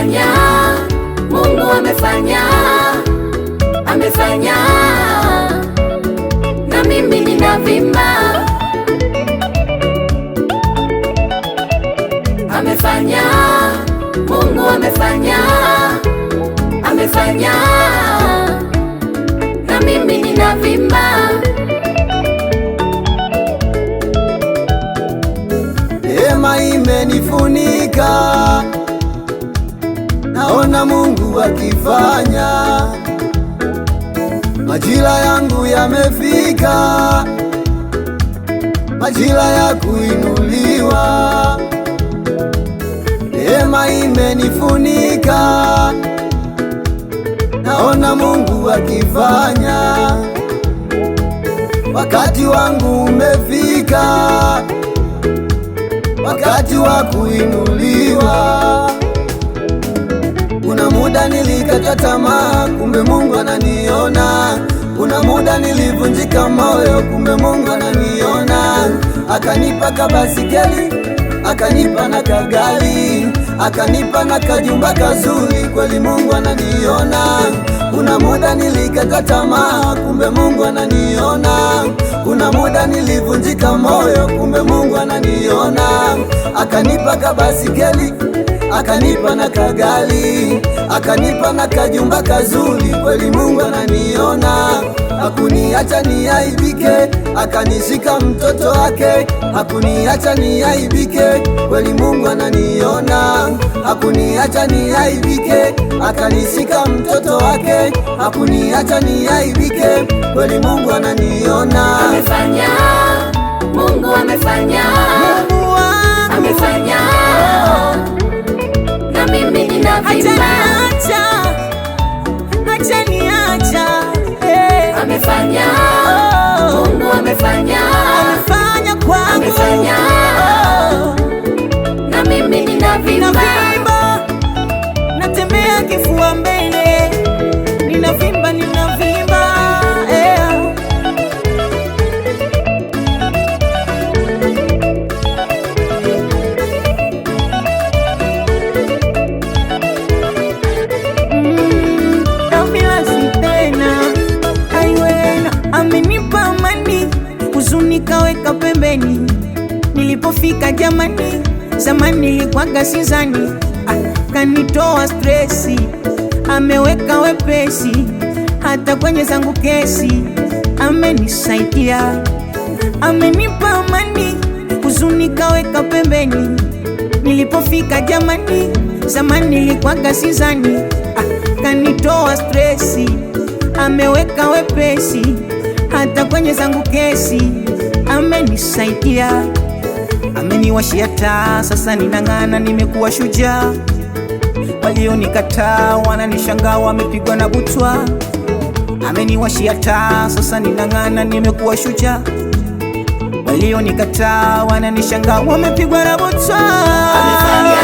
Amefanya, Mungu amefanya, amefanya, na mimi ninavimba. Amefanya, Mungu amefanya, amefanya, na mimi ninavimba. Neema imenifunika, naona Mungu akifanya. Majira yangu yamefika, majira ya kuinuliwa. Neema imenifunika, naona Mungu akifanya. Wakati wangu umefika, wakati wa kuinuliwa. Kuna muda nilikata tamaa, kumbe Mungu ananiona. Kuna muda nilivunjika moyo, kumbe Mungu ananiona. Akanipa kabasikeli, akanipa na kagari, akanipa na kajumba kazuri, kweli Mungu ananiona. Kuna muda nilikata tamaa, kumbe Mungu ananiona. Kuna muda nilivunjika moyo, kumbe Mungu ananiona. Akanipa kabasikeli, akanipa na kagari, akanipa na kajumba kazuri, kweli Mungu ananiona. Hakuniacha niaibike, akanishika mtoto wake. Hakuniacha niaibike, kweli Mungu ananiona. Hakuniacha niaibike, akanishika mtoto wake. Hakuniacha niaibike, kweli Mungu ananiona. Amefanya, Mungu amefanya, amefanya, na mimi ninavimba. Amefanya, Mungu amefanya, amefanya kwangu, amefanya, na mimi ninavimba. Natembea kifua mbele, ninavimba, ninavimba, amenipa amani, huzuni kaweka pembeni. Nilipofika jamani, zamani nilikuwaga sizani. Kanitoa stresi, ameweka wepesi, hata kwenye zangu kesi amenisaidia. Amenipa amani, huzuni kaweka pembeni. Nilipofika jamani, zamani nilikuwaga sizani. Kanitoa stresi, ameweka wepesi, hata kwenye zangu kesi amenisaidia. Ameniwashia taa, sasa ninang'ana, nimekuwa shujaa. Walionikataa wananishangaa, wamepigwa na butwa. Ameniwashia taa, sasa ninang'ana, nimekuwa shujaa. Walionikataa wananishangaa, wamepigwa na butwa. Amefanya,